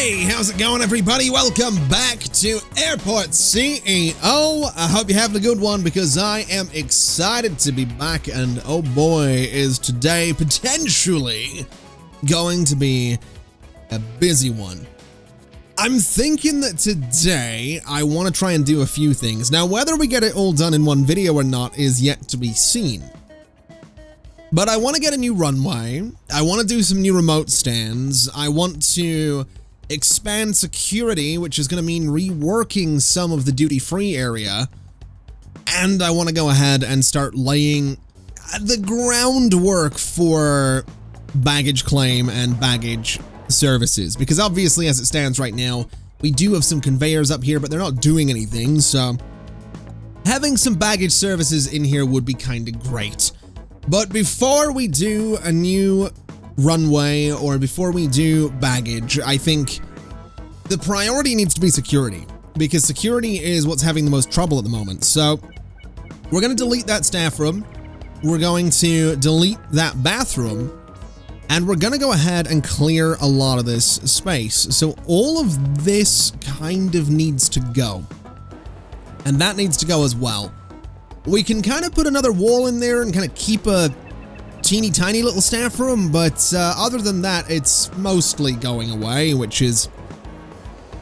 Hey, how's it going, everybody? Welcome back to Airport CEO. I hope you're having a good one because I am excited to be back, and oh boy, is today potentially going to be a busy one. I'm thinking that today I want to try and do a few things. Now, whether we get it all done in one video or not is yet to be seen. But I want to get a new runway, I want to do some new remote stands, I want to expand security, which is going to mean reworking some of the duty-free area, and I want to go ahead and start laying the groundwork for baggage claim and baggage services, because obviously as it stands right now, we do have some conveyors up here, but they're not doing anything, so having some baggage services in here would be kind of great. But before we do a new runway or before we do baggage, I think the priority needs to be security, because security is what's having the most trouble at the moment. So we're going to delete that staff room, we're going to delete that bathroom, and we're going to go ahead and clear a lot of this space. So all of this kind of needs to go, and that needs to go as well. We can kind of put another wall in there and kind of keep a teeny tiny little staff room, but other than that, it's mostly going away, which is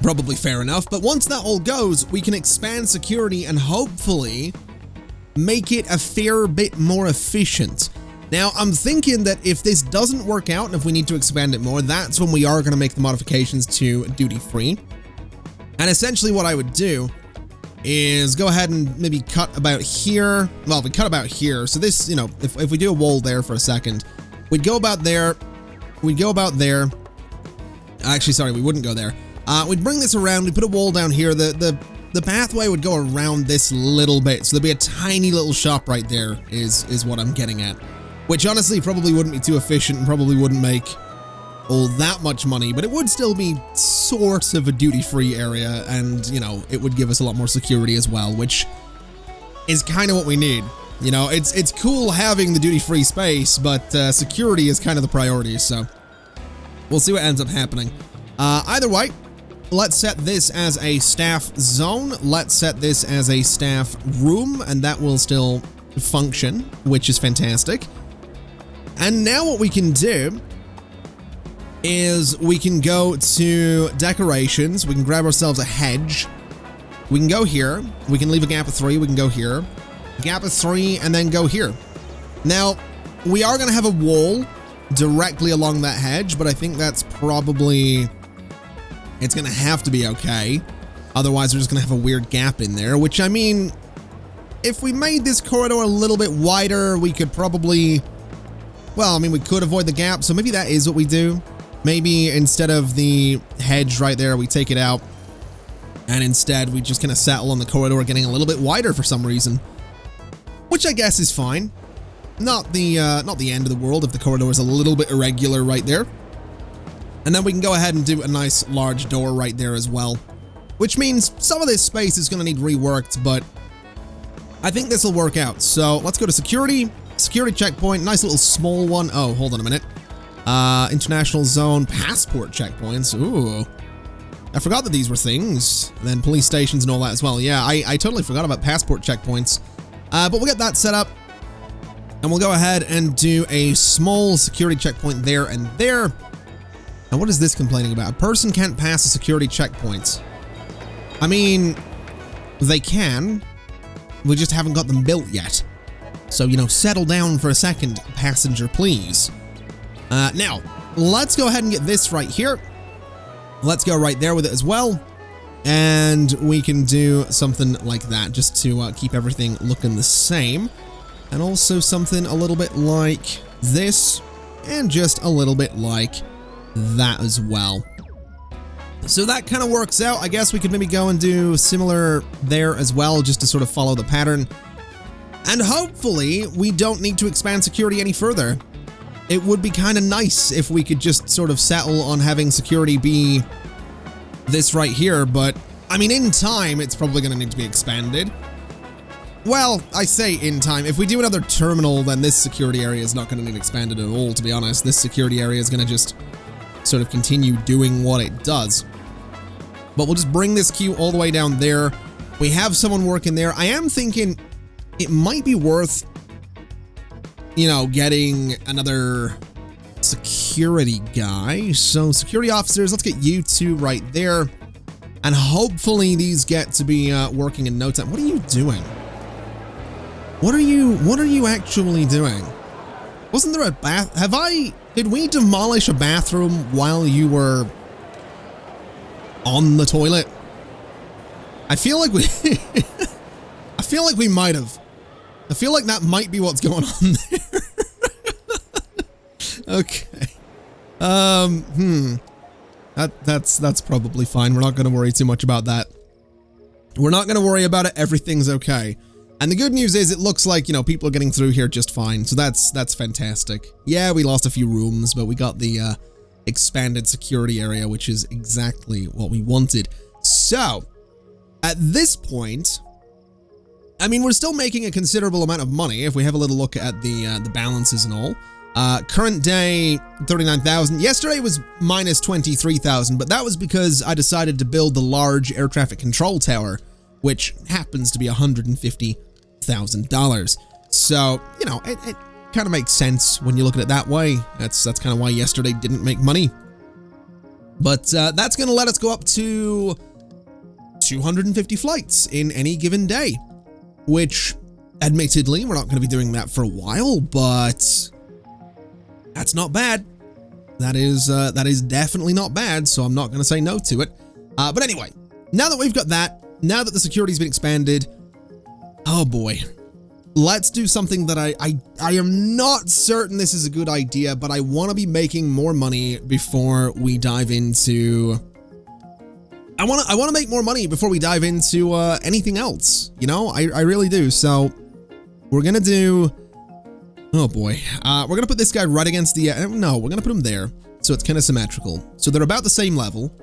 probably fair enough. But once that all goes, we can expand security and hopefully make it a fair bit more efficient. Now, I'm thinking that if this doesn't work out and if we need to expand it more, that's when we are going to make the modifications to duty-free. And essentially what I would do is go ahead and maybe cut about here. Well, we cut about here. So this, you know, if we do a wall there for a second, we'd go about there. We'd go about there. Actually, sorry, we wouldn't go there. We'd bring this around. We'd put a wall down here. The pathway would go around this little bit. So there'd be a tiny little shop right there is what I'm getting at. Which honestly probably wouldn't be too efficient and probably wouldn't make all that much money, but it would still be sort of a duty-free area, and, you know, it would give us a lot more security as well, which is kind of what we need. You know, it's cool having the duty-free space, but security is kind of the priority, so we'll see what ends up happening. Either way, let's set this as a staff zone, let's set this as a staff room, and that will still function, which is fantastic. And now what we can do is we can go to decorations, we can grab ourselves a hedge, we can go here, we can leave a gap of 3, we can go here, gap of 3, and then go here. Now, we are going to have a wall directly along that hedge, but I think that's probably, it's going to have to be okay, otherwise we're just going to have a weird gap in there, which, I mean, if we made this corridor a little bit wider, we could probably, well, I mean, we could avoid the gap, so maybe that is what we do. Maybe instead of the hedge right there, we take it out, and instead we just kind of settle on the corridor getting a little bit wider for some reason, which I guess is fine. Not the end of the world if the corridor is a little bit irregular right there. And then we can go ahead and do a nice large door right there as well, which means some of this space is going to need reworked, but I think this will work out. So let's go to security checkpoint, nice little small one. Oh, hold on a minute. International zone passport checkpoints. Ooh, I forgot that these were things. And then police stations and all that as well. Yeah, I totally forgot about passport checkpoints. But we'll get that set up, and we'll go ahead and do a small security checkpoint there and there. And what is this complaining about? A person can't pass a security checkpoint. I mean, they can. We just haven't got them built yet. So, you know, settle down for a second, passenger, please. Now, let's go ahead and get this right here. Let's go right there with it as well. And we can do something like that just to keep everything looking the same. And also something a little bit like this. And just a little bit like that as well. So that kind of works out. I guess we could maybe go and do similar there as well, just to sort of follow the pattern. And hopefully we don't need to expand security any further. It would be kind of nice if we could just sort of settle on having security be this right here, but I mean, in time, it's probably going to need to be expanded. Well, I say in time. If we do another terminal, then this security area is not going to need expanded at all, to be honest. This security area is going to just sort of continue doing what it does. But we'll just bring this queue all the way down there. We have someone working there. I am thinking it might be worth, you know, getting another security guy. So security officers, let's get you two right there. And hopefully these get to be working in no time. What are you doing? What are you actually doing? Wasn't there a bath? Did we demolish a bathroom while you were on the toilet? I feel like we, I feel like we might have. I feel like that might be what's going on there. Okay. That's probably fine. We're not going to worry too much about that. We're not going to worry about it. Everything's okay. And the good news is it looks like, you know, people are getting through here just fine. So that's fantastic. Yeah, we lost a few rooms, but we got the expanded security area, which is exactly what we wanted. So at this point, I mean, we're still making a considerable amount of money if we have a little look at the balances and all. Current day, 39,000. Yesterday was minus 23,000, but that was because I decided to build the large air traffic control tower, which happens to be $150,000. So, you know, it kind of makes sense when you look at it that way. That's kind of why yesterday didn't make money. But that's going to let us go up to 250 flights in any given day, which admittedly, we're not going to be doing that for a while, but that's not bad. That is definitely not bad, so I'm not going to say no to it. But anyway, now that we've got that, now that the security's been expanded, oh boy, let's do something that I am not certain this is a good idea, but I want to be making more money before we dive into... I want to make more money before we dive into anything else, you know? I really do. So we're going to do... Oh boy. We're going to put this guy right against the... no, we're going to put him there. So it's kind of symmetrical. So they're about the same level.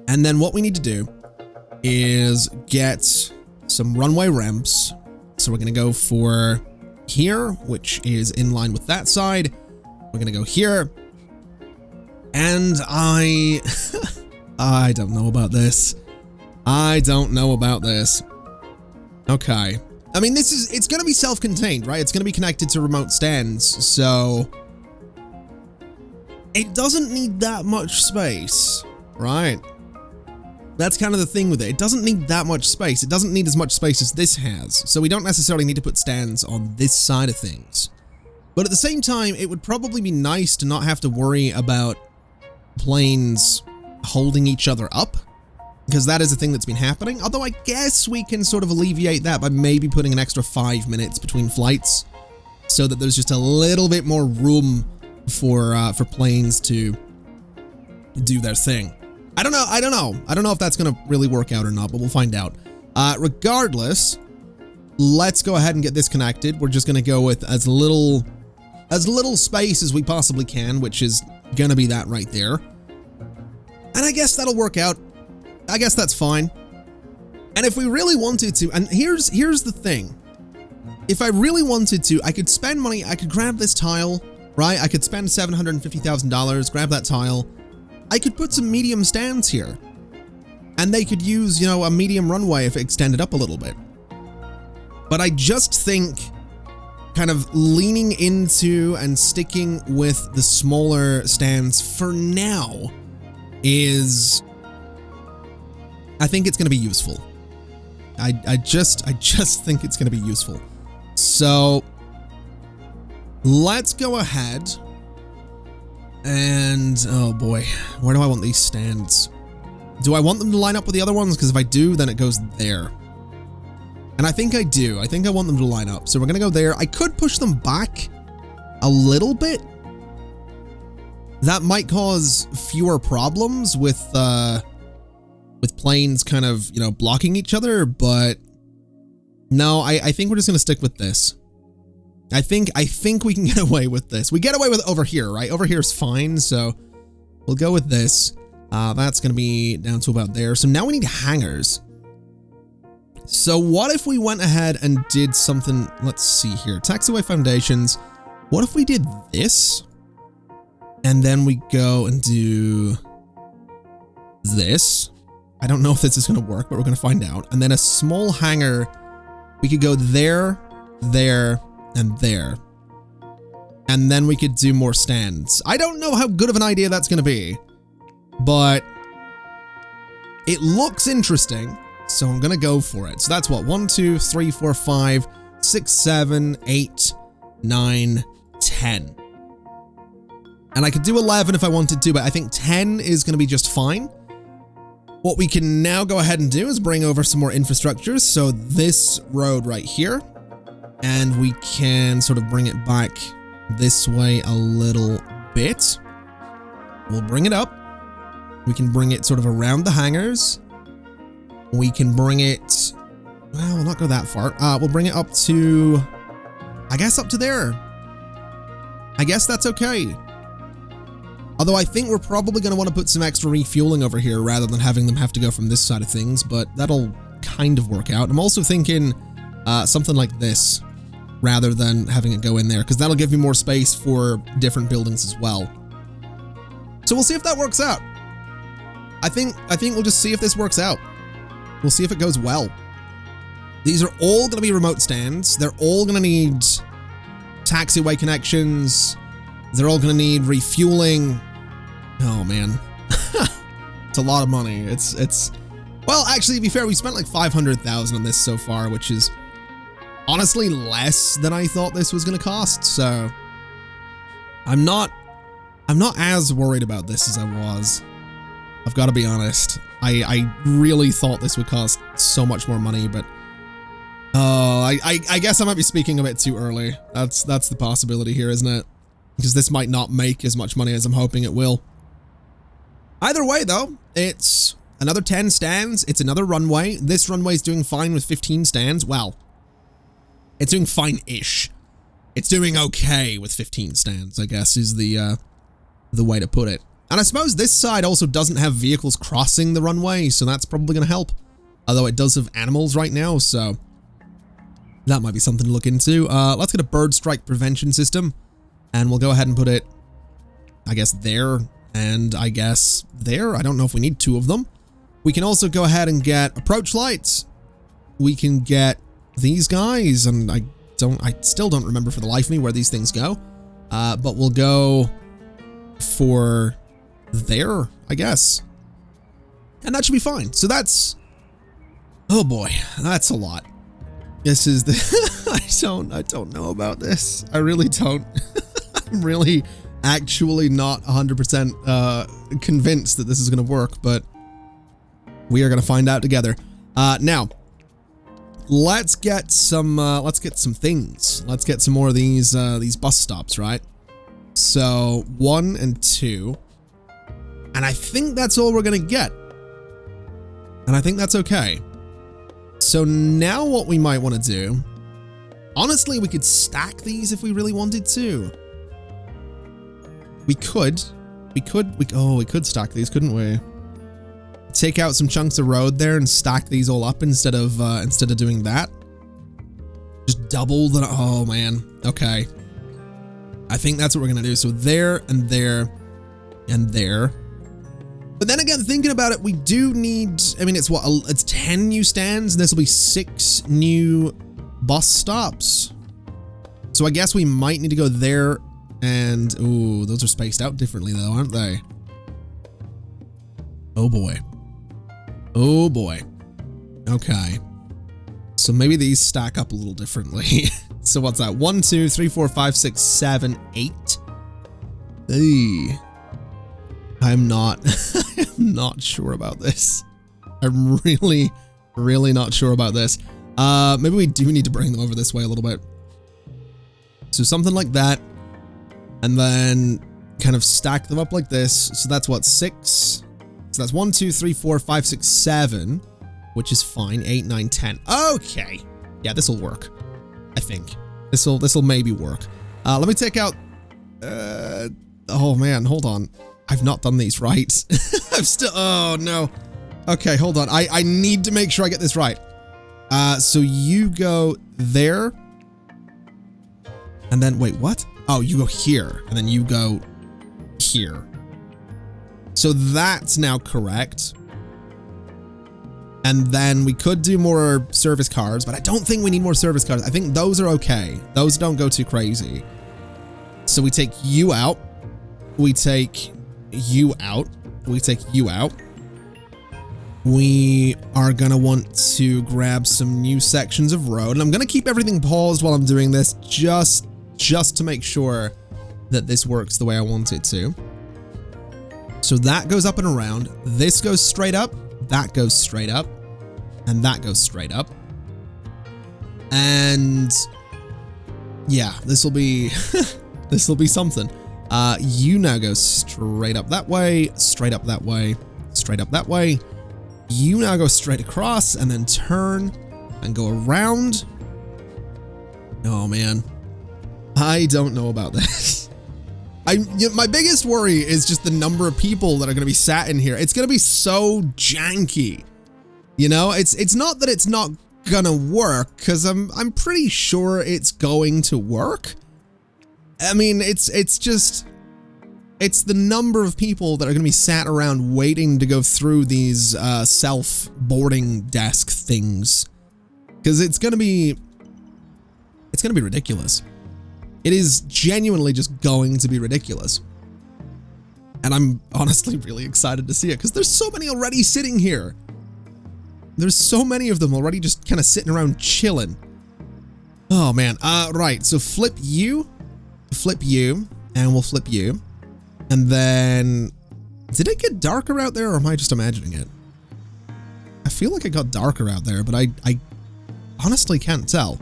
And then what we need to do is get some runway ramps. So we're going to go for here, which is in line with that side. We're going to go here. And I don't know about this. I don't know about this. Okay. I mean, it's going to be self-contained, right? It's going to be connected to remote stands, so it doesn't need that much space, right? That's kind of the thing with it. It doesn't need that much space. It doesn't need as much space as this has, so we don't necessarily need to put stands on this side of things. But at the same time, it would probably be nice to not have to worry about planes holding each other up, because that is a thing that's been happening. Although I guess we can sort of alleviate that by maybe putting an extra 5 minutes between flights so that there's just a little bit more room for planes to do their thing. I don't know if that's going to really work out or not, but we'll find out. Regardless, let's go ahead and get this connected. We're just going to go with as little space as we possibly can, which is going to be that right there. And I guess that'll work out. I guess that's fine. And if we really wanted to, and here's the thing. If I really wanted to, I could spend money, I could grab this tile, right? I could spend $750,000, grab that tile. I could put some medium stands here. And they could use, you know, a medium runway if it extended up a little bit. But I just think kind of leaning into and sticking with the smaller stands for now is... I think it's going to be useful. I just think it's going to be useful. So let's go ahead and, oh boy, where do I want these stands? Do I want them to line up with the other ones? Because if I do, then it goes there. And I think I do. I think I want them to line up. So we're going to go there. I could push them back a little bit. That might cause fewer problems with planes kind of, you know, blocking each other, but no, I think we're just going to stick with this. I think we can get away with this. We get away with it over here, right? Over here is fine, so we'll go with this. That's going to be down to about there. So now we need hangars. So what if we went ahead and did something, let's see here, taxiway foundations. What if we did this? And then we go and do this. I don't know if this is going to work, but we're going to find out. And then a small hangar. We could go there, there, and there. And then we could do more stands. I don't know how good of an idea that's going to be, but it looks interesting. So I'm going to go for it. So that's what? 1, 2, 3, 4, 5, 6, 7, 8, 9, 10. And I could do 11 if I wanted to, but I think 10 is going to be just fine. What we can now go ahead and do is bring over some more infrastructure. So this road right here, and we can sort of bring it back this way a little bit. We'll bring it up. We can bring it sort of around the hangars. We can bring it, well, we'll not go that far. We'll bring it up to, I guess up to there. I guess that's okay. Although I think we're probably going to want to put some extra refueling over here rather than having them have to go from this side of things, but that'll kind of work out. I'm also thinking something like this rather than having it go in there, because that'll give me more space for different buildings as well. So we'll see if that works out. I think we'll just see if this works out. We'll see if it goes well. These are all going to be remote stands. They're all going to need taxiway connections. They're all going to need refueling. Oh man, it's a lot of money. It's well, actually, to be fair, we spent like 500,000 on this so far, which is honestly less than I thought this was going to cost. So I'm not as worried about this as I was. I've got to be honest. I really thought this would cost so much more money, but oh, I guess I might be speaking a bit too early. That's the possibility here, isn't it? Because this might not make as much money as I'm hoping it will. Either way, though, it's another 10 stands. It's another runway. This runway is doing fine with 15 stands. Well, it's doing fine-ish. It's doing okay with 15 stands, I guess, is the way to put it. And I suppose this side also doesn't have vehicles crossing the runway, so that's probably going to help. Although it does have animals right now, so that might be something to look into. Let's get a bird strike prevention system. And we'll go ahead and put it, I guess, there, and I guess there. I don't know if we need 2 of them. We can also go ahead and get approach lights. We can get these guys, and I still don't remember for the life of me where these things go. But we'll go for there, I guess. And that should be fine. So that's, oh boy, that's a lot. This is the, I don't know about this. I really don't. I'm really actually not 100% convinced that this is going to work, but we are going to find out together. Now, let's get some things. Let's get some more of these bus stops, right? So 1 and 2, and I think that's all we're going to get, and I think that's okay. So now what we might want to do, honestly, we could stack these if we really wanted to. We could stack these, couldn't we? Take out some chunks of road there and stack these all up instead of doing that. Just double the, oh man, okay. I think that's what we're gonna do. So there and there and there. But then again, thinking about it, we do need, I mean, it's 10 new stands, and this will be 6 new bus stops. So I guess we might need to go there. And, ooh, those are spaced out differently though, aren't they? Oh boy. Oh boy. Okay. So maybe these stack up a little differently. So what's that? 1, 2, 3, 4, 5, 6, 7, 8. Hey. I'm not sure about this. I'm really not sure about this. Maybe we do need to bring them over this way a little bit. So something like that. And then kind of stack them up like this. So that's what, 6? So that's 1, 2, 3, 4, 5, 6, 7, which is fine. 8, 9, 10. Okay. Yeah, this will work. I think. This will maybe work. Let me take out, oh man, hold on. I've not done these right. I'm still, oh no. Okay, hold on. I need to make sure I get this right. So you go there. And then, wait, what? Oh, you go here, and then you go here. So that's now correct. And then we could do more service cars, but I don't think we need more service cars. I think those are okay. Those don't go too crazy. So we take you out. We take you out. We take you out. We are going to want to grab some new sections of road. And I'm going to keep everything paused while I'm doing this, just to make sure that this works the way I want it to. So that goes up and around. This goes straight up. That goes straight up. And that goes straight up. And yeah, this will be this will be something. You now go straight up that way, straight up that way, straight up that way. You now go straight across and then turn and go around. Oh man, I don't know about this. My biggest worry is just the number of people that are going to be sat in here. It's going to be so janky. You know, it's not that it's not gonna work, because I'm pretty sure it's going to work. I mean, it's the number of people that are gonna be sat around waiting to go through these self-boarding desk things, because it's gonna be ridiculous. It is genuinely just going to be ridiculous. And I'm honestly really excited to see it, because there's so many already sitting here. There's so many of them already just kind of sitting around chilling. Oh man. Right. So flip you, and we'll flip you. And then, did it get darker out there, or am I just imagining it? I feel like it got darker out there, but I honestly can't tell.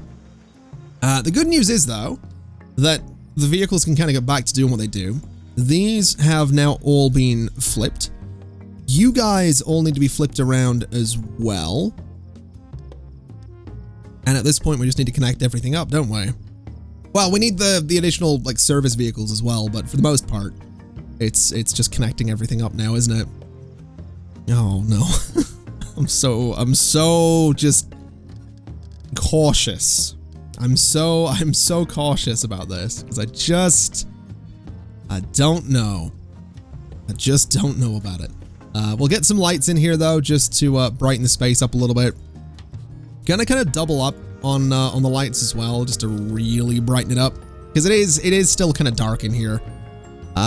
The good news is though, that the vehicles can kind of get back to doing what they do. These have now all been flipped. You guys all need to be flipped around as well. And at this point, we just need to connect everything up, don't we? Well, we need the additional like service vehicles as well, but for the most part, it's just connecting everything up now, isn't it? Oh no. I'm so just cautious. I'm so cautious about this, because I don't know. I just don't know about it. We'll get some lights in here though, just to brighten the space up a little bit. Gonna kind of double up on the lights as well, just to really brighten it up, because it is still kind of dark in here.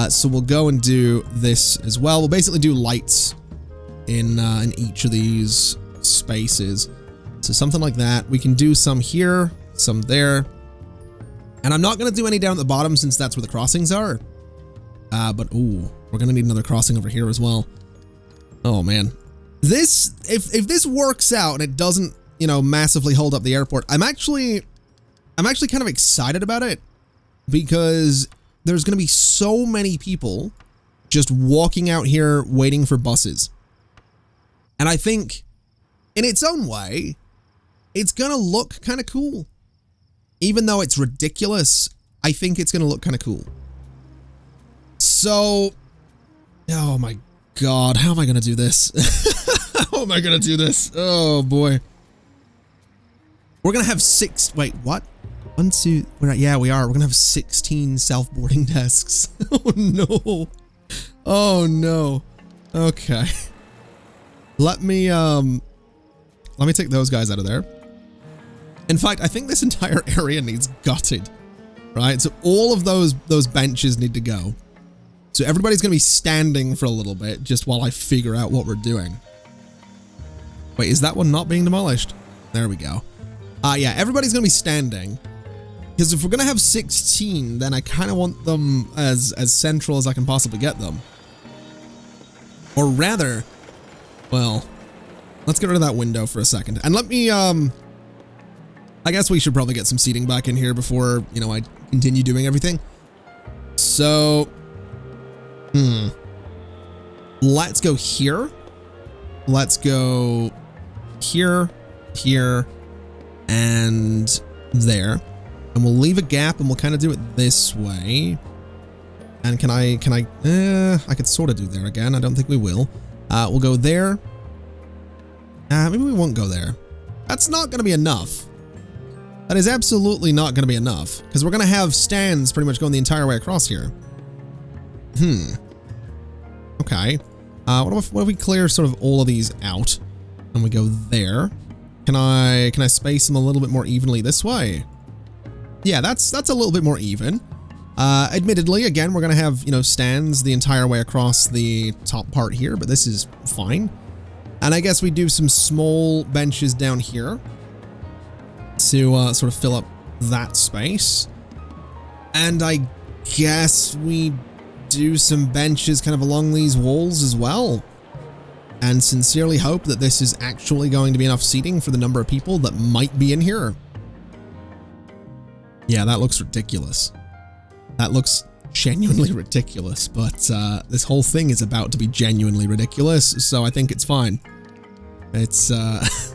So we'll go and do this as well. We'll basically do lights in each of these spaces. So something like that. We can do some here, some there. And I'm not going to do any down at the bottom, since that's where the crossings are. But ooh, we're going to need another crossing over here as well. Oh man. This, if this works out and it doesn't, you know, massively hold up the airport, I'm actually kind of excited about it, because there's going to be so many people just walking out here waiting for buses. And I think in its own way, it's going to look kind of cool. Even though it's ridiculous, I think it's going to look kind of cool. So, oh my God, how am I going to do this? How am I going to do this? Oh boy. We're going to have wait, what? 1, 2, yeah, we are. We're going to have 16 self-boarding desks. Oh no. Oh no. Okay. Let me take those guys out of there. In fact, I think this entire area needs gutted, right? So all of those benches need to go. So everybody's going to be standing for a little bit just while I figure out what we're doing. Wait, is that one not being demolished? There we go. Yeah, everybody's going to be standing. Because if we're going to have 16, then I kind of want them as central as I can possibly get them. Or rather, well, let's get rid of that window for a second. And let me, I guess we should probably get some seating back in here before, you know, I continue doing everything. So, let's go here. Let's go here, here, and there. And we'll leave a gap and we'll kind of do it this way. And I could sort of do there again. I don't think we will. We'll go there. Maybe we won't go there. That's not going to be enough. That is absolutely not going to be enough, because we're going to have stands pretty much going the entire way across here. Okay. What if we clear sort of all of these out? And we go there. Can I space them a little bit more evenly this way? Yeah, that's a little bit more even. Admittedly, again, we're going to have, you know, stands the entire way across the top part here, but this is fine. And I guess we do some small benches down here to sort of fill up that space. And I guess we do some benches kind of along these walls as well. And sincerely hope that this is actually going to be enough seating for the number of people that might be in here. Yeah, that looks ridiculous. That looks genuinely ridiculous, but this whole thing is about to be genuinely ridiculous, so I think it's fine. It's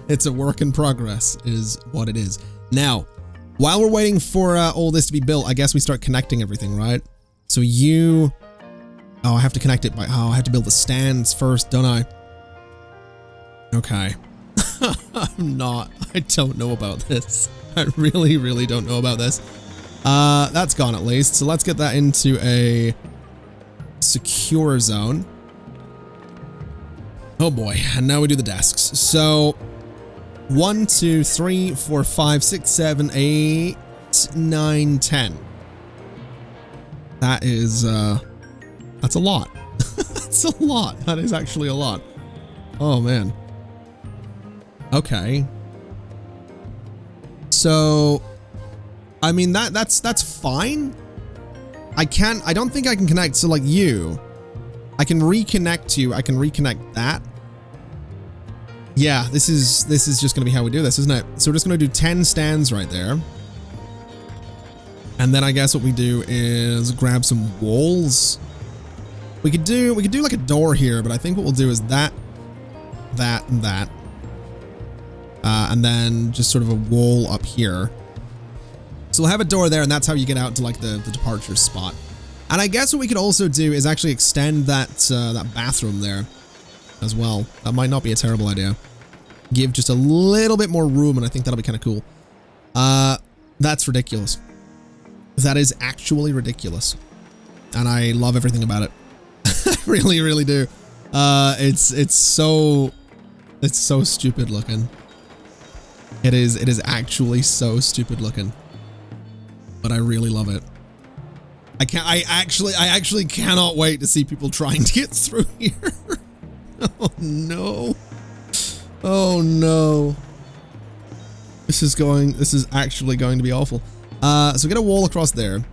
it's a work in progress, is what it is. Now, while we're waiting for all this to be built, I guess we start connecting everything, right? So you... Oh, I have to connect it by... Oh, I have to build the stands first, don't I? Okay. I don't know about this. I really, really don't know about this. That's gone at least. So let's get that into a secure zone. Oh boy. And now we do the desks. So 1, 2, 3, 4, 5, 6, 7, 8, 9, 10. That is, that's a lot. That's a lot. That is actually a lot. Oh man. Okay. So, I mean, that's fine. I don't think I can connect. So like you, I can reconnect you. I can reconnect that. Yeah, this is just gonna be how we do this, isn't it? So we're just gonna do 10 stands right there. And then I guess what we do is grab some walls. We could do like a door here, but I think what we'll do is that, and that. And then just sort of a wall up here. So we'll have a door there, and that's how you get out to like the departure spot. And I guess what we could also do is actually extend that that bathroom there as well. That might not be a terrible idea. Give just a little bit more room, and I think that'll be kind of cool. That's ridiculous. That is actually ridiculous. And I love everything about it. I really, really do. It's so stupid looking. It is actually so stupid looking. But I really love it. I actually cannot wait to see people trying to get through here. Oh no. Oh no. This is actually going to be awful. So get a wall across there.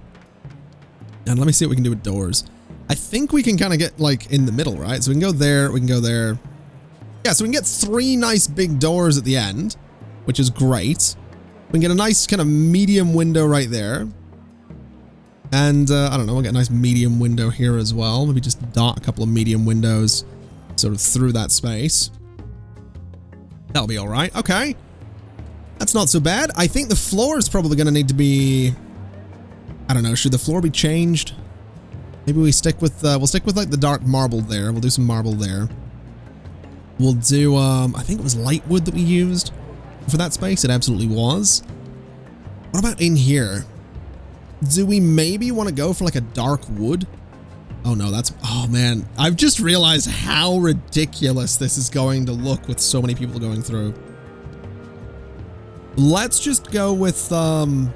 And let me see what we can do with doors. I think we can kind of get like in the middle, right? So we can go there, we can go there. Yeah, so we can get 3 nice big doors at the end, which is great. We can get a nice kind of medium window right there. And I don't know, we'll get a nice medium window here as well. Maybe just dot a couple of medium windows sort of through that space. That'll be all right. Okay. That's not so bad. I think the floor is probably going to need to be... I don't know, should the floor be changed? Maybe we stick with, we'll stick with like the dark marble there. We'll do some marble there. We'll do, I think it was light wood that we used for that space. It absolutely was. What about in here? Do we maybe want to go for like a dark wood? Oh no, that's, oh man. I've just realized how ridiculous this is going to look with so many people going through. Let's just go with, oh,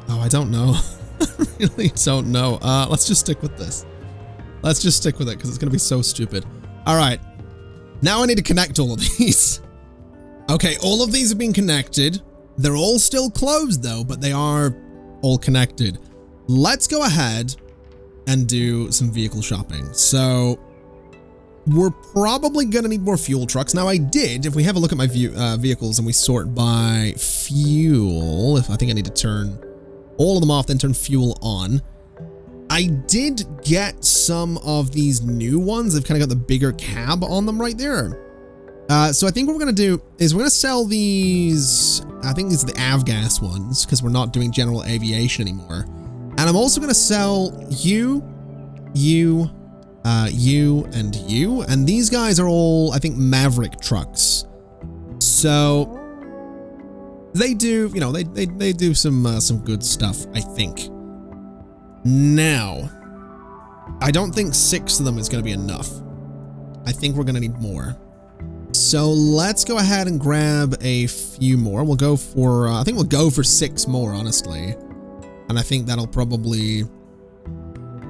I don't know. I really don't know. Let's just stick with this. Let's just stick with it because it's going to be so stupid. All right. Now I need to connect all of these. Okay, all of these have been connected. They're all still closed though, but they are all connected. Let's go ahead and do some vehicle shopping. So we're probably going to need more fuel trucks. Now I did, if we have a look at my vehicles and we sort by fuel, if I think I need to turn all of them off, then turn fuel on. I did get some of these new ones. They've kind of got the bigger cab on them right there. So I think what we're going to do is we're going to sell these, I think these are the avgas ones because we're not doing general aviation anymore. And I'm also going to sell you, you, and you. And these guys are all, I think, Maverick trucks. So they do, you know, they do some good stuff, I think. Now, I don't think 6 of them is going to be enough. I think we're going to need more. so let's go ahead and grab a few more. We'll go for, I think we'll go for 6 more, honestly. And I think that'll probably...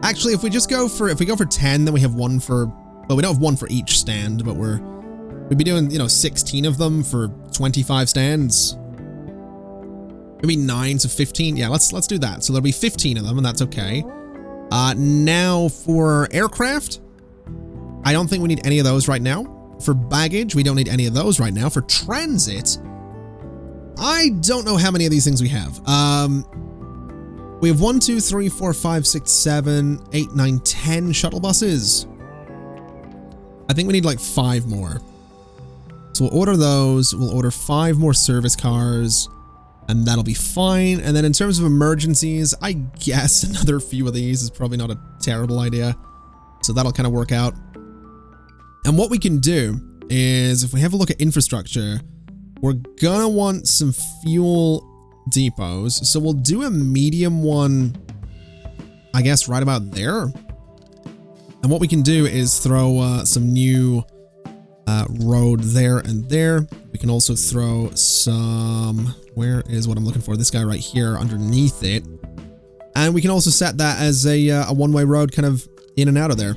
Actually, if we go for 10, then we have one for... Well, we don't have one for each stand, but we'd be doing, you know, 16 of them for 25 stands. Maybe 9 to 15. Yeah, let's do that. So there'll be 15 of them, and that's okay. Now for aircraft, I don't think we need any of those right now. For baggage, we don't need any of those right now. For transit, I don't know how many of these things we have. We have 1, 2, 3, 4, 5, 6, 7, 8, 9, 10 shuttle buses. I think we need like 5 more. So we'll order those. We'll order 5 more service cars, and that'll be fine. And then in terms of emergencies, I guess another few of these is probably not a terrible idea. So that'll kind of work out. And what we can do is, if we have a look at infrastructure, we're gonna want some fuel depots. So we'll do a medium one, I guess, right about there. And what we can do is throw some new road there and there. We can also throw some, where is what I'm looking for? This guy right here underneath it. And we can also set that as a one-way road kind of in and out of there.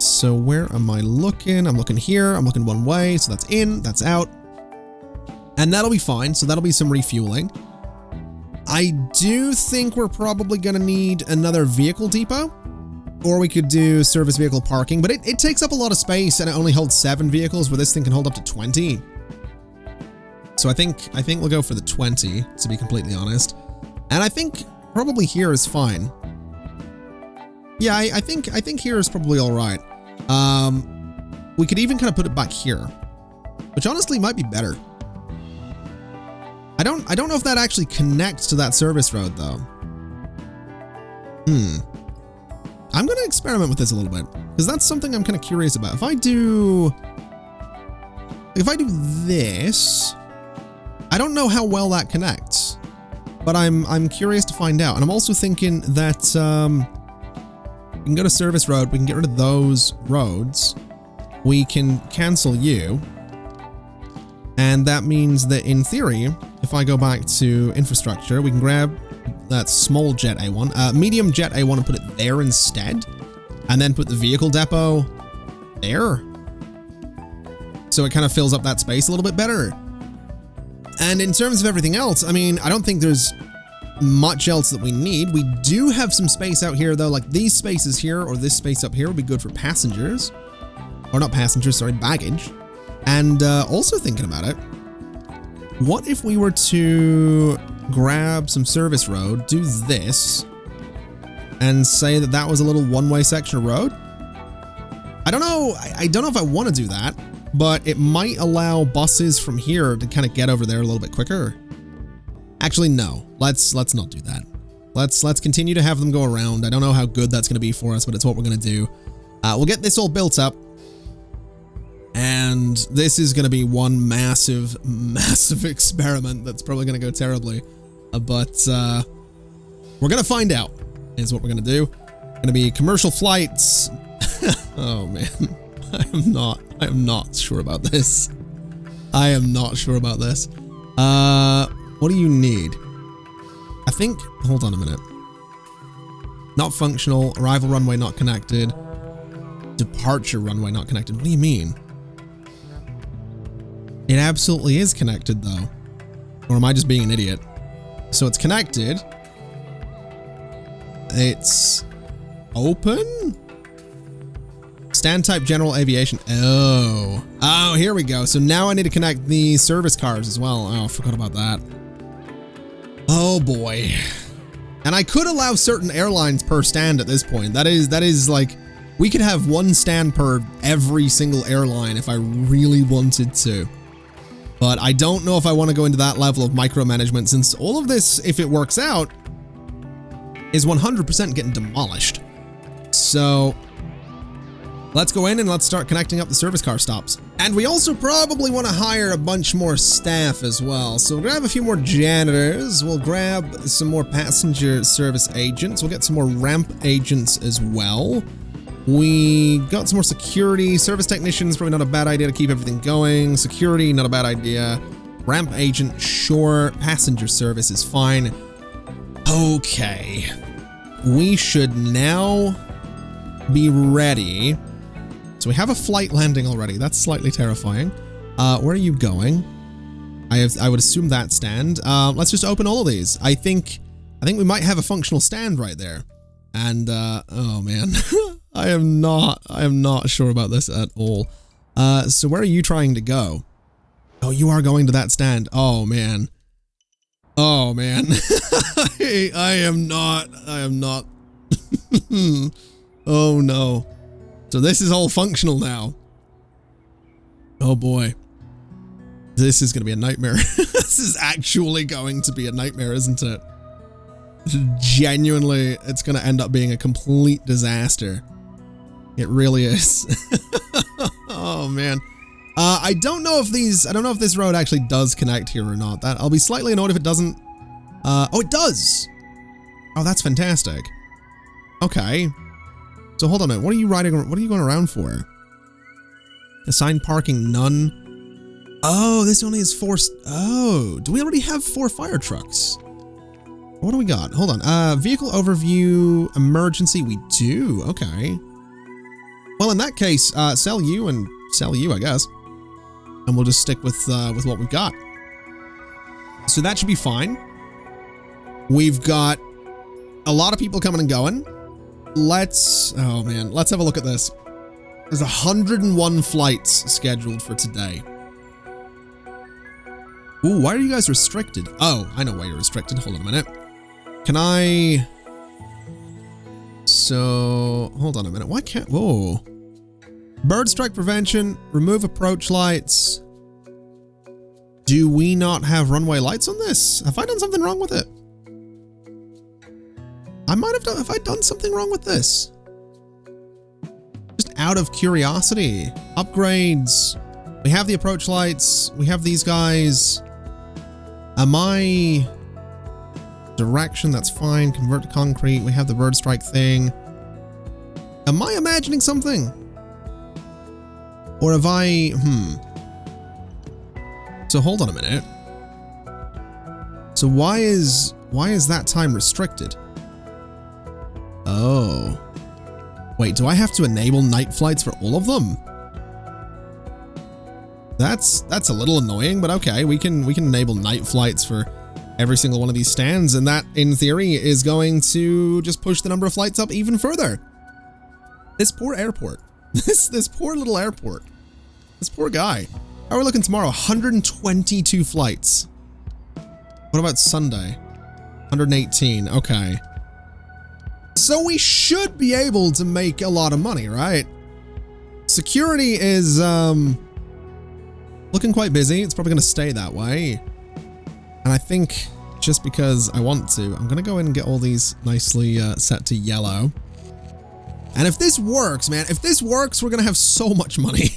So where am I looking? I'm looking here. I'm looking one way. So that's in, that's out. And that'll be fine. So that'll be some refueling. I do think we're probably going to need another vehicle depot. Or we could do service vehicle parking. But it takes up a lot of space, and it only holds 7 vehicles, where this thing can hold up to 20. So I think we'll go for the 20, to be completely honest. And I think probably here is fine. Yeah, I think here is probably all right. We could even kind of put it back here, which honestly might be better. I don't know if that actually connects to that service road though. I'm going to experiment with this a little bit, because that's something I'm kind of curious about. If I do this, I don't know how well that connects, but I'm curious to find out. And I'm also thinking that we can go to service road. We can get rid of those roads. We can cancel you. And that means that in theory, if I go back to infrastructure, we can grab that small jet A1, medium jet A1, and put it there instead. And then put the vehicle depot there. So it kind of fills up that space a little bit better. And in terms of everything else, I mean, I don't think there's much else that we need. We do have some space out here though, like these spaces here, or this space up here would be good for passengers. Or not passengers, sorry, baggage. And also thinking about it, what if we were to grab some service road, do this, and say that that was a little one-way section of road? I don't know. I don't know if I want to do that, but it might allow buses from here to kind of get over there a little bit quicker. Actually, no. Let's not do that. Let's continue to have them go around. I don't know how good that's going to be for us, but it's what we're going to do. We'll get this all built up. And this is going to be one massive experiment that's probably going to go terribly. But we're going to find out, is what we're going to do. Going to be commercial flights. Oh, man. I am not sure about this. I am not sure about this. What do you need? I think, hold on a minute. Not functional, arrival runway not connected, departure runway not connected. What do you mean? It absolutely is connected though. Or am I just being an idiot? So it's connected. It's open? Stand type general aviation. Oh, here we go. So now I need to connect the service cars as well. Oh, I forgot about that. Oh boy. And I could allow certain airlines per stand at this point. That is like, we could have one stand per every single airline if I really wanted to. But I don't know if I want to go into that level of micromanagement, since all of this, if it works out, is 100% getting demolished. So let's go in and let's start connecting up the service car stops. And we also probably want to hire a bunch more staff as well. So we'll grab a few more janitors. We'll grab some more passenger service agents. We'll get some more ramp agents as well. We got some more security. Service technicians, probably not a bad idea to keep everything going. Security, not a bad idea. Ramp agent, sure. Passenger service is fine. Okay. We should now be ready. So we have a flight landing already. That's slightly terrifying. Where are you going? I would assume that stand. Let's just open all of these. I think we might have a functional stand right there. And oh man, I am not sure about this at all. So where are you trying to go? Oh, you are going to that stand. Oh man. Oh man. I am not. Oh no. So this is all functional now. Oh boy. This is going to be a nightmare. This is actually going to be a nightmare, isn't it? Genuinely, it's going to end up being a complete disaster. It really is. Oh man. I don't know if this road actually does connect here or not. I'll be slightly annoyed if it doesn't. Oh, it does. Oh, that's fantastic. Okay. So hold on a minute. What are you going around for? Assigned parking, none. Oh, this only is 4. Oh, do we already have 4 fire trucks? What do we got? Hold on. Vehicle overview, emergency. We do. Okay. Well, in that case, sell you, I guess. And we'll just stick with what we've got. So that should be fine. We've got a lot of people coming and going. Oh man, let's have a look at this. There's 101 flights scheduled for today. Ooh, why are you guys restricted? Oh, I know why you're restricted. Hold on a minute. Can I... So, hold on a minute. Why can't... Whoa. Bird strike prevention. Remove approach lights. Do we not have runway lights on this? Have I done something wrong with it? I might have done... Have I done something wrong with this? Just out of curiosity. Upgrades. We have the approach lights. We have these guys. Am I... Direction, that's fine. Convert to concrete. We have the bird strike thing. Am I imagining something? Or have I... So hold on a minute. So why is that time restricted? Oh. Wait, do I have to enable night flights for all of them? That's a little annoying, but okay, we can enable night flights for every single one of these stands, and that in theory is going to just push the number of flights up even further. This poor airport. This poor little airport. This poor guy. How are we looking tomorrow? 122 flights. What about Sunday? 118. Okay. So we should be able to make a lot of money, right? Security is looking quite busy. It's probably going to stay that way. And I think just because I want to, I'm going to go in and get all these nicely set to yellow. And if this works, man, if this works, we're going to have so much money.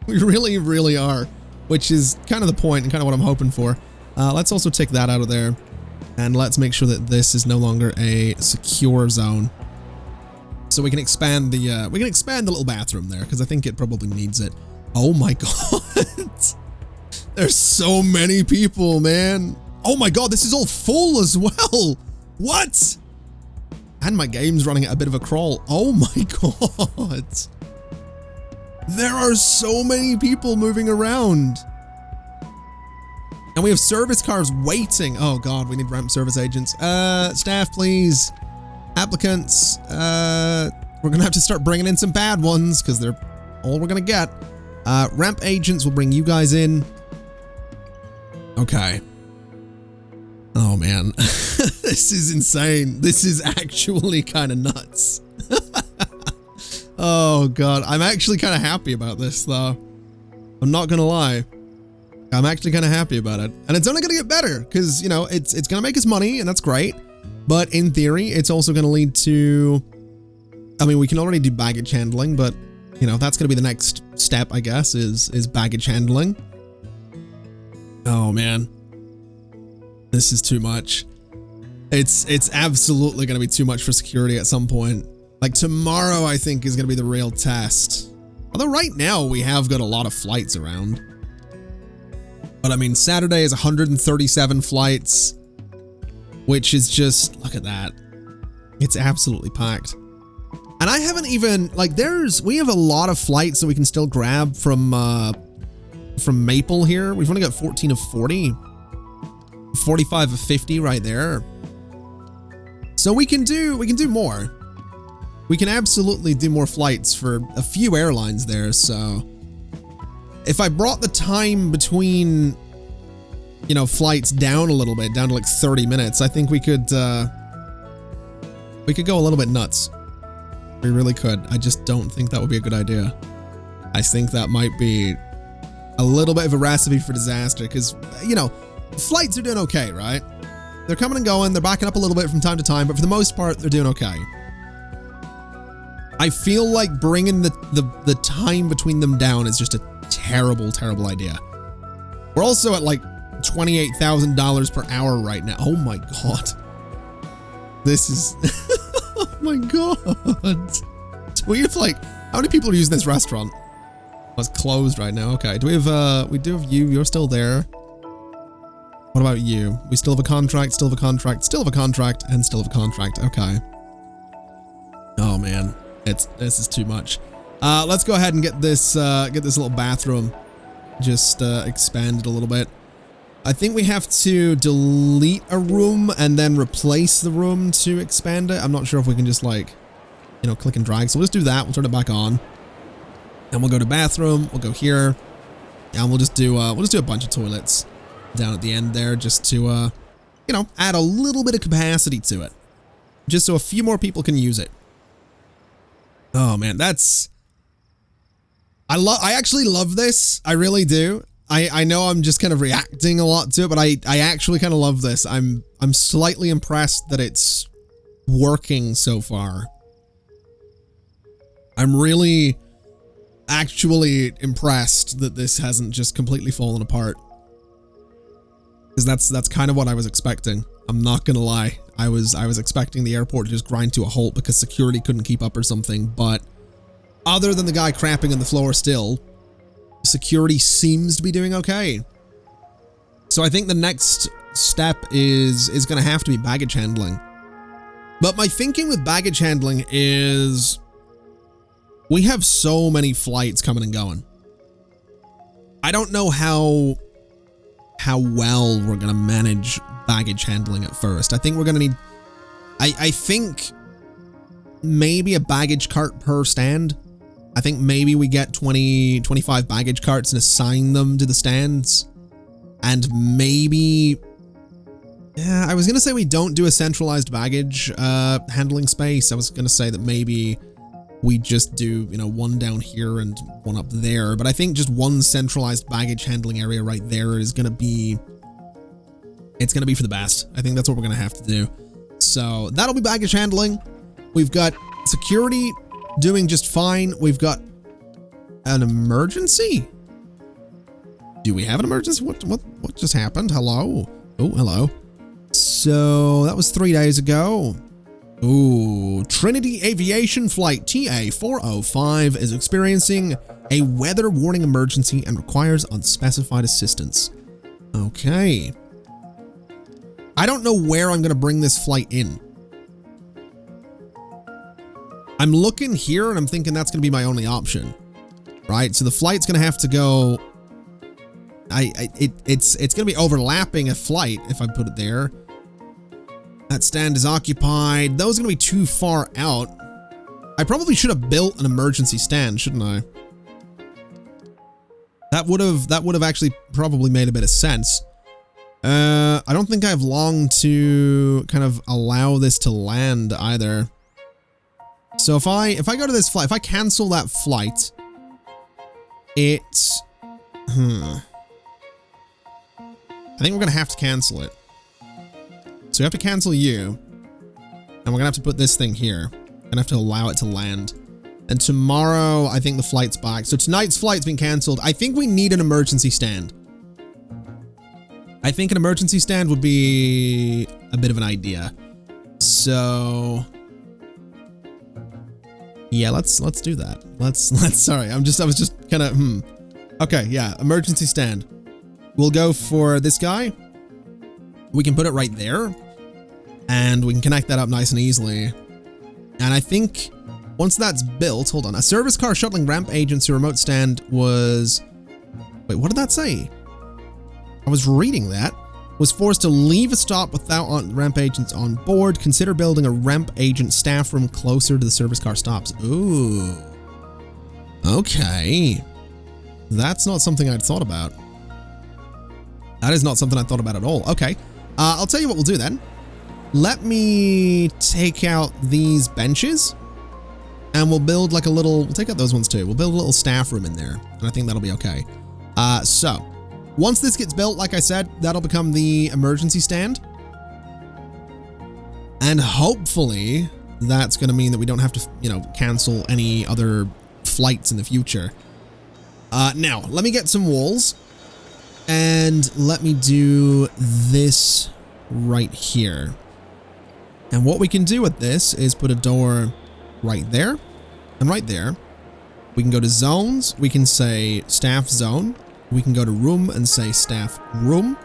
We really, really are, which is kind of the point and kind of what I'm hoping for. Let's also take that out of there. And let's make sure that this is no longer a secure zone. So we can expand the little bathroom there, because I think it probably needs it. Oh my god. There's so many people, man. Oh my god, this is all full as well. What? And my game's running at a bit of a crawl. Oh my god. There are so many people moving around. And we have service cars waiting. Oh god, we need ramp service agents. Staff, please. Applicants. We're gonna have to start bringing in some bad ones because they're all we're gonna get. Ramp agents will bring you guys in. Okay. Oh man, this is insane. This is actually kind of nuts. Oh god, I'm actually kind of happy about this though. I'm not gonna lie. I'm actually kind of happy about it. And it's only gonna get better because, you know, it's gonna make us money and that's great. But in theory, it's also gonna lead to, I mean, we can already do baggage handling, but you know, that's gonna be the next step, I guess, is baggage handling. Oh man. This is too much. It's absolutely going to be too much for security at some point. Like tomorrow, I think, is going to be the real test. Although right now we have got a lot of flights around. But I mean, Saturday is 137 flights, which is just, look at that. It's absolutely packed. And I haven't even, like, we have a lot of flights that we can still grab from Maple here. We've only got 14 of 40. 45 of 50 right there. So we can do more. We can absolutely do more flights for a few airlines there, so if I brought the time between, you know, flights down a little bit, down to like 30 minutes, I think we could go a little bit nuts. We really could. I just don't think that would be a good idea. I think that might be a little bit of a recipe for disaster because, you know, flights are doing okay, right? They're coming and going, they're backing up a little bit from time to time, but for the most part, they're doing okay. I feel like bringing the time between them down is just a terrible, terrible idea. We're also at like $28,000 per hour right now. Oh my God. This is, oh my God. Do we have like, how many people are using this restaurant? Oh, it's closed right now. Okay. Do we have, we do have you. You're still there. What about you? We still have a contract, still have a contract, still have a contract, and still have a contract. Okay. Oh man. This is too much. Let's go ahead and get this little bathroom just expanded a little bit. I think we have to delete a room and then replace the room to expand it. I'm not sure if we can just like, you know, click and drag. So we'll just do that. We'll turn it back on. And we'll go to bathroom. We'll go here. And we'll just do a bunch of toilets down at the end there just to you know, add a little bit of capacity to it. Just so a few more people can use it. Oh man, I actually love this. I really do. I know I'm just kind of reacting a lot to it, but I actually kind of love this. I'm slightly impressed that it's working so far. I'm really actually impressed that this hasn't just completely fallen apart. Because that's kind of what I was expecting. I'm not gonna lie. I was expecting the airport to just grind to a halt because security couldn't keep up or something, but other than the guy crapping on the floor still, security seems to be doing okay. So I think the next step is going to have to be baggage handling. But my thinking with baggage handling is we have so many flights coming and going. I don't know how well we're going to manage baggage handling at first. I think we're going to need, I think maybe a baggage cart per stand. I think maybe we get 25 baggage carts and assign them to the stands. And maybe, yeah, I was going to say we don't do a centralized baggage handling space. I was going to say that maybe we just do, you know, one down here and one up there. But I think just one centralized baggage handling area right there is going to be, it's going to be for the best. I think that's what we're going to have to do. So that'll be baggage handling. We've got security doing just fine. We've got an emergency. Do we have an emergency? What just happened? Hello? Oh, hello. So that was 3 days ago. Ooh, Trinity Aviation Flight TA405 is experiencing a weather warning emergency and requires unspecified assistance. Okay. I don't know where I'm going to bring this flight in. I'm looking here and I'm thinking that's going to be my only option. Right? So the flight's going to have to go... It's going to be overlapping a flight if I put it there. That stand is occupied. Those are going to be too far out. I probably should have built an emergency stand, shouldn't I? That would have actually probably made a bit of sense. I don't think I have long to kind of allow this to land either. So if I go to this flight, if I cancel that flight, it's... I think we're going to have to cancel it. So we have to cancel you. And we're going to have to put this thing here. Going to have to allow it to land. And tomorrow, I think the flight's back. So tonight's flight's been canceled. I think we need an emergency stand. I think an emergency stand would be a bit of an idea. So Yeah, let's do that. Let's sorry, I was just kind of Okay, yeah, emergency stand. We'll go for this guy. We can put it right there, and we can connect that up nice and easily. And I think once that's built, hold on, a service car shuttling ramp agents to remote stand was, wait, what did that say? I was reading that. Was forced to leave a stop without ramp agents on board. Consider building a ramp agent staff room closer to the service car stops. Ooh. Okay. That's not something I'd thought about. That is not something I thought about at all. Okay. I'll tell you what we'll do then. Let me take out these benches and we'll build like a little, we'll take out those ones too. We'll build a little staff room in there and I think that'll be okay. So once this gets built, like I said, that'll become the emergency stand. And hopefully that's going to mean that we don't have to, you know, cancel any other flights in the future. Now, let me get some walls and let me do this right here. And what we can do with this is put a door right there and right there. We can go to zones. We can say staff zone. We can go to room and say staff room.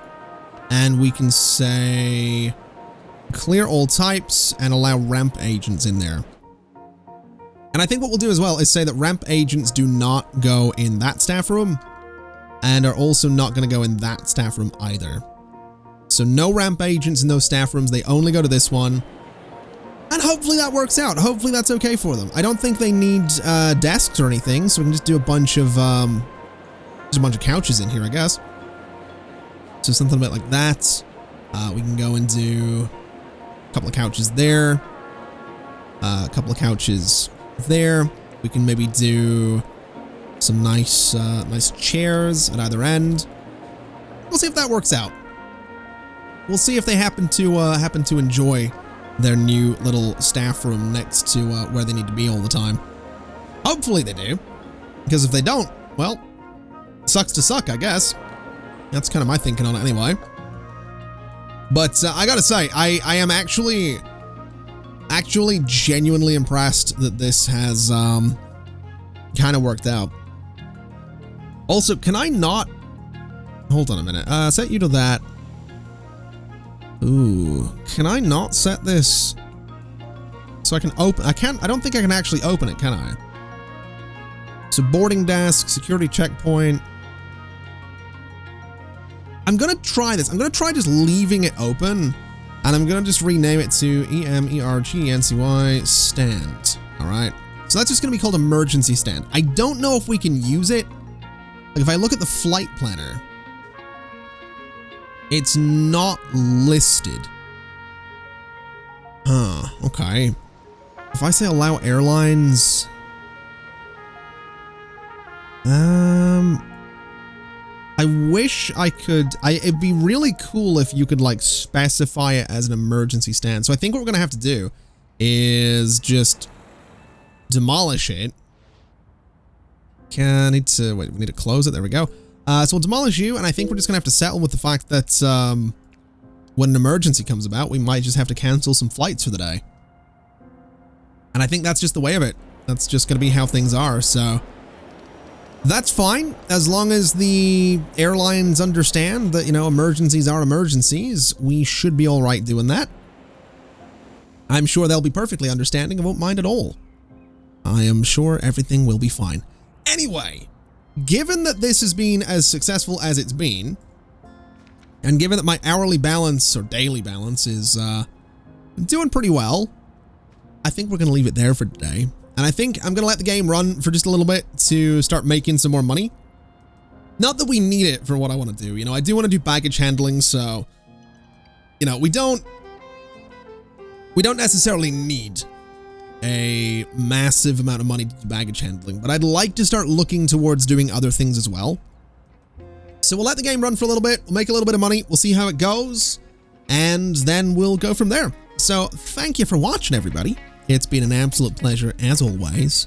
And we can say clear all types and allow ramp agents in there. And I think what we'll do as well is say that ramp agents do not go in that staff room and are also not going to go in that staff room either. So no ramp agents in those staff rooms. They only go to this one. And hopefully that works out. Hopefully that's okay for them. I don't think they need desks or anything, so we can just do a bunch of couches in here, I guess. So something a bit like that. We can go and do a couple of couches there. A couple of couches there. We can maybe do some nice chairs at either end. We'll see if that works out. We'll see if they happen to enjoy their new little staff room next to where they need to be all the time. Hopefully they do, because if they don't, well, sucks to suck, I guess. That's kind of my thinking on it anyway. But I gotta say, I am actually genuinely impressed that this has kind of worked out. Also, can I not, hold on a minute, set you to that. Ooh, can I not set this so I can open? I don't think I can actually open it, can I? So boarding desk, security checkpoint. I'm gonna try this. I'm gonna try just leaving it open, and I'm gonna just rename it to EMERGENCY stand. All right. So that's just gonna be called emergency stand. I don't know if we can use it. Like if I look at the flight planner, it's not listed. Huh, okay. If I say allow airlines, I wish I could, it'd be really cool if you could like specify it as an emergency stand. So I think what we're gonna have to do is just demolish it. We need to close it. There we go. So we'll demolish you, and I think we're just gonna have to settle with the fact that when an emergency comes about, we might just have to cancel some flights for the day. And I think that's just the way of it. That's just gonna be how things are, so that's fine, as long as the airlines understand that, you know, emergencies are emergencies. We should be all right doing that. I'm sure they'll be perfectly understanding and won't mind at all. I am sure everything will be fine. Anyway, given that this has been as successful as it's been, and given that my hourly balance or daily balance is doing pretty well, I think we're going to leave it there for today. And I think I'm going to let the game run for just a little bit to start making some more money. Not that we need it for what I want to do. You know, I do want to do baggage handling, so, you know, we don't necessarily need a massive amount of money to do baggage handling, but I'd like to start looking towards doing other things as well. So we'll let the game run for a little bit. We'll make a little bit of money. We'll see how it goes, and then we'll go from there. So thank you for watching, everybody. It's been an absolute pleasure as always.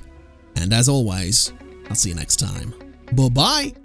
And as always, I'll see you next time. Bye-bye.